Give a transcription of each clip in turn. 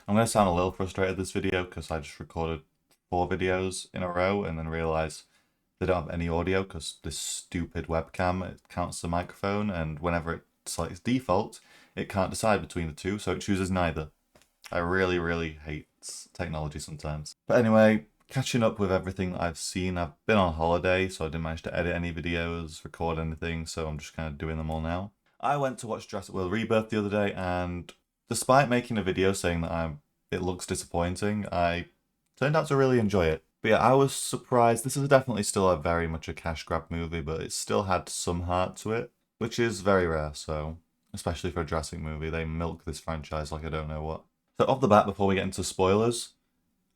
I'm going to sound a little frustrated this video because I just recorded 4 videos in a row and then realised they don't have any audio because this stupid webcam, it counts the microphone, and whenever it selects default, it can't decide between the two, so it chooses neither. I really, really hate technology sometimes. But anyway, catching up with everything that I've seen. I've been on holiday, so I didn't manage to edit any videos, record anything, so I'm just kind of doing them all now. I went to watch Jurassic World Rebirth the other day, and despite making a video saying that it looks disappointing, I turned out to really enjoy it. But yeah, I was surprised. This is definitely still a very much a cash grab movie, but it still had some heart to it, which is very rare, so especially for a Jurassic movie. They milk this franchise like I don't know what. So off the bat, before we get into spoilers,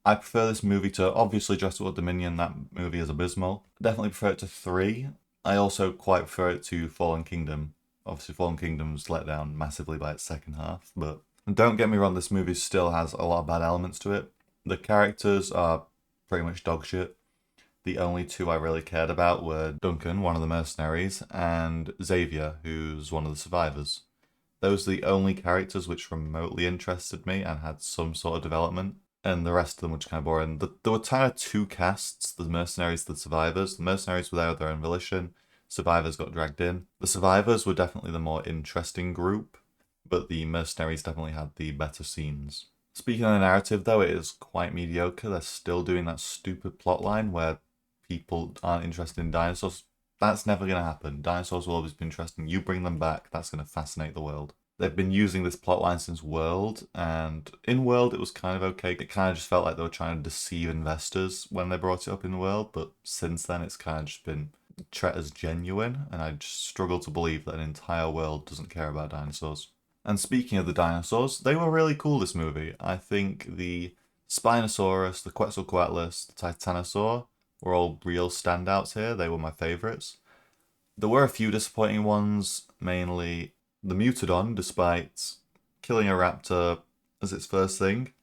I prefer this movie to, obviously, Jurassic World Dominion. That movie is abysmal. I definitely prefer it to 3. I also quite prefer it to Fallen Kingdom. Obviously, Fallen Kingdom's let down massively by its second half, but don't get me wrong, this movie still has a lot of bad elements to it. The characters are pretty much dog shit. The only two I really cared about were Duncan, one of the mercenaries, and Xavier, who's one of the survivors. Those are the only characters which remotely interested me and had some sort of development, and the rest of them were just kind of boring. There were kind of two casts, the mercenaries and the survivors. The mercenaries were there of their own volition, survivors got dragged in. The survivors were definitely the more interesting group, but the mercenaries definitely had the better scenes. Speaking of the narrative, though, it is quite mediocre. They're still doing that stupid plotline where people aren't interested in dinosaurs. That's never going to happen. Dinosaurs will always be interesting. You bring them back, that's going to fascinate the world. They've been using this plotline since World, and in World it was kind of okay. It kind of just felt like they were trying to deceive investors when they brought it up in World, but since then it's kind of just been treated as genuine, and I just struggle to believe that an entire world doesn't care about dinosaurs. And speaking of the dinosaurs, they were really cool this movie. I think the Spinosaurus, the Quetzalcoatlus, the Titanosaur were all real standouts here. They were my favourites. There were a few disappointing ones, mainly the Mutodon, despite killing a raptor as its first thing,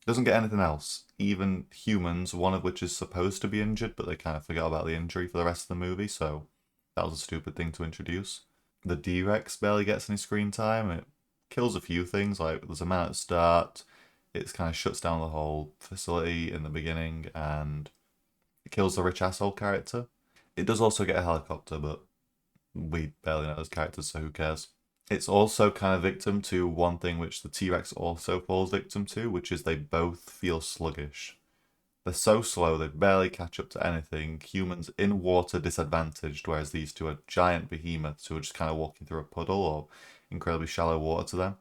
doesn't get anything else. Even humans, one of which is supposed to be injured, but they kind of forgot about the injury for the rest of the movie, so that was a stupid thing to introduce. The D-Rex barely gets any screen time. It kills a few things, like there's a man at the start, it kind of shuts down the whole facility in the beginning, and it kills the rich asshole character. It does also get a helicopter, but we barely know those characters, so who cares? It's also kind of victim to one thing which the T-Rex also falls victim to, which is they both feel sluggish. They're so slow, they barely catch up to anything. Humans in water disadvantaged, whereas these two are giant behemoths who are just kind of walking through a puddle or incredibly shallow water to them.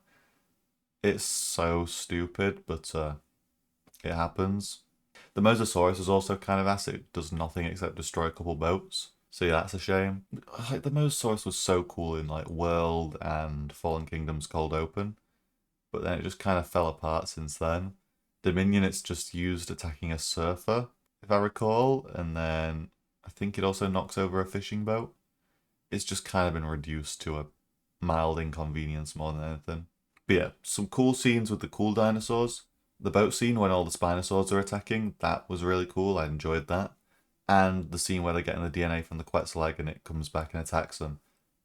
It's so stupid, but it happens. The Mosasaurus is also kind of ass. It does nothing except destroy a couple boats. So yeah, that's a shame. Like, the Mosasaurus was so cool in like World and Fallen Kingdom's Cold Open, but then it just kind of fell apart since then. Dominion, it's just used attacking a surfer, if I recall, and then I think it also knocks over a fishing boat. It's just kind of been reduced to a mild inconvenience more than anything. But yeah, some cool scenes with the cool dinosaurs. The boat scene when all the Spinosaurs are attacking, that was really cool. I enjoyed that. And the scene where they're getting the DNA from the Quetzal egg and it comes back and attacks them.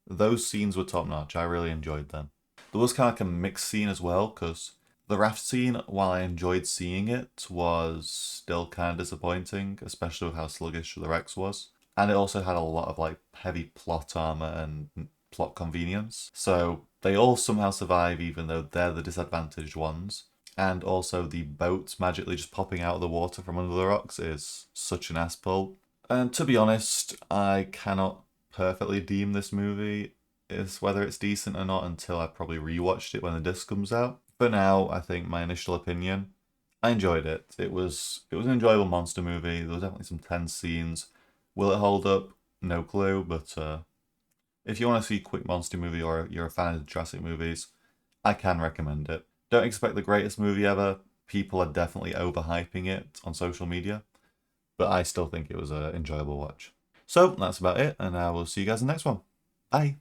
Those scenes were top notch. I really enjoyed them. There was kind of like a mixed scene as well, because the raft scene, while I enjoyed seeing it, was still kind of disappointing, especially with how sluggish the Rex was. And it also had a lot of like heavy plot armor and plot convenience. So they all somehow survive even though they're the disadvantaged ones. And also the boat magically just popping out of the water from under the rocks is such an ass pull. And to be honest, I cannot perfectly deem this movie is whether it's decent or not until I probably rewatched it when the disc comes out. For now, I think my initial opinion, I enjoyed it. It was an enjoyable monster movie. There was definitely some tense scenes. Will it hold up? No clue, but if you want to see a quick monster movie or you're a fan of Jurassic movies, I can recommend it. Don't expect the greatest movie ever. People are definitely overhyping it on social media, but I still think it was an enjoyable watch. So that's about it, and I will see you guys in the next one. Bye.